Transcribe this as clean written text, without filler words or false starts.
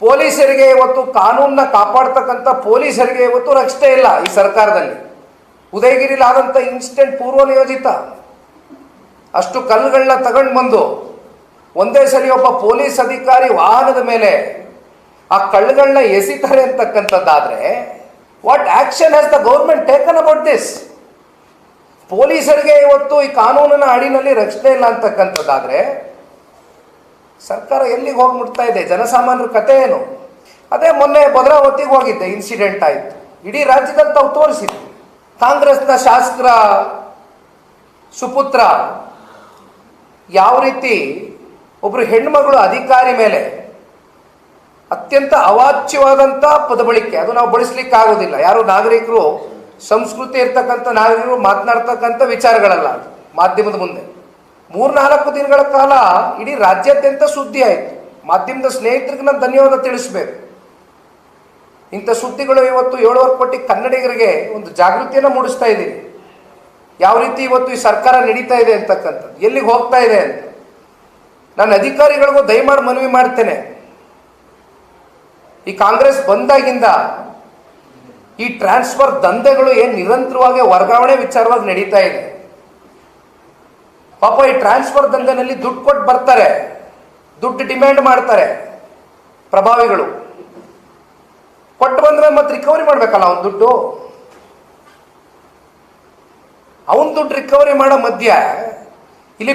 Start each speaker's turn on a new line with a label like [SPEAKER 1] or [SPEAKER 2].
[SPEAKER 1] ಪೊಲೀಸರಿಗೆ ಇವತ್ತು ಕಾನೂನನ್ನ ಕಾಪಾಡ್ತಕ್ಕಂಥ ಪೊಲೀಸರಿಗೆ ಇವತ್ತು ರಕ್ಷಣೆ ಇಲ್ಲ ಈ ಸರ್ಕಾರದಲ್ಲಿ. ಉದಯಗಿರಿಲಿ ಆದಂಥ ಇನ್ಸಿಡೆಂಟ್ ಪೂರ್ವ ನಿಯೋಜಿತ. ಅಷ್ಟು ಕಲ್ಲುಗಳನ್ನ ತಗೊಂಡು ಬಂದು ಒಂದೇ ಸಲ ಒಬ್ಬ ಪೊಲೀಸ್ ಅಧಿಕಾರಿ ವಾಹನದ ಮೇಲೆ ಆ ಕಲ್ಲುಗಳನ್ನ ಎಸಿತಾರೆ ಅಂತಕ್ಕಂಥದ್ದಾದ್ರೆ what action has the government taken about this? ಪೊಲೀಸರಿಗೆ ಇವತ್ತು ಈ ಕಾನೂನಿನ ಅಡಿನಲ್ಲಿ ರಕ್ಷಣೆ ಇಲ್ಲ ಅಂತಕ್ಕಂಥದ್ದಾದ್ರೆ ಸರ್ಕಾರ ಎಲ್ಲಿಗೆ ಹೋಗ್ಬಿಡ್ತಾ ಇದೆ? ಜನಸಾಮಾನ್ಯರ ಕಥೆ ಏನು? ಅದೇ ಮೊನ್ನೆ ಭದ್ರಾವತಿಗೆ ಹೋಗಿದ್ದೆ, ಇನ್ಸಿಡೆಂಟ್ ಆಯಿತು. ಇಡೀ ರಾಜ್ಯದಲ್ಲಿ ತಾವು ತೋರಿಸಿದ್ವಿ. ಕಾಂಗ್ರೆಸ್ನ ಶಾಸಕರ ಸುಪುತ್ರ ಯಾವ ರೀತಿ ಒಬ್ಬರು ಹೆಣ್ಮಗಳು ಅಧಿಕಾರಿ ಮೇಲೆ ಅತ್ಯಂತ ಅವಾಚ್ಯವಾದಂಥ ಪದಬಳಿಕೆ, ಅದು ನಾವು ಬಳಸಲಿಕ್ಕೆ ಆಗೋದಿಲ್ಲ. ಯಾರು ನಾಗರಿಕರು, ಸಂಸ್ಕೃತಿ ಇರ್ತಕ್ಕಂಥ ನಾಗರಿಕರು ಮಾತನಾಡ್ತಕ್ಕಂಥ ವಿಚಾರಗಳಲ್ಲ ಅದು ಮಾಧ್ಯಮದ ಮುಂದೆ. 3-4 ದಿನಗಳ ಕಾಲ ಇಡೀ ರಾಜ್ಯಾದ್ಯಂತ ಸುದ್ದಿ ಆಯಿತು. ಮಾಧ್ಯಮದ ಸ್ನೇಹಿತರಿಗೆ ನಾನು ಧನ್ಯವಾದ ತಿಳಿಸಬೇಕು. ಇಂಥ ಸುದ್ದಿಗಳು ಇವತ್ತು 7.5 ಕೋಟಿ ಕನ್ನಡಿಗರಿಗೆ ಒಂದು ಜಾಗೃತಿಯನ್ನು ಮೂಡಿಸ್ತಾ ಇದ್ದೀವಿ. ಯಾವ ರೀತಿ ಇವತ್ತು ಈ ಸರ್ಕಾರ ನಡೀತಾ ಇದೆ ಅಂತಕ್ಕಂಥದ್ದು, ಎಲ್ಲಿಗೆ ಹೋಗ್ತಾ ಇದೆ ಅಂತ. ನಾನು ಅಧಿಕಾರಿಗಳಿಗೂ ದಯಮಾಡಿ ಮನವಿ ಮಾಡ್ತೇನೆ, ಈ ಕಾಂಗ್ರೆಸ್ ಬಂದಾಗಿಂದ ಈ ಟ್ರಾನ್ಸ್ಫರ್ ದಂಧೆಗಳು ಏನು ನಿರಂತರವಾಗಿ ವರ್ಗಾವಣೆ ವಿಚಾರವಾಗಿ ನಡೀತಾ ಇದೆ. ಪಾಪ ಈ ಟ್ರಾನ್ಸ್ಫರ್ ದಂಧೆನಲ್ಲಿ ದುಡ್ಡು ಕೊಟ್ಟು ಬರ್ತಾರೆ, ದುಡ್ಡು ಡಿಮ್ಯಾಂಡ್ ಮಾಡ್ತಾರೆ ಪ್ರಭಾವಿಗಳು. ಕೊಟ್ಟು ಬಂದ್ರೆ ಮತ್ತೆ ರಿಕವರಿ ಮಾಡ್ಬೇಕಲ್ಲ ಅವನ ದುಡ್ಡು. ಅವನ ದುಡ್ಡು ರಿಕವರಿ ಮಾಡೋ ಮಧ್ಯ ಇಲ್ಲಿ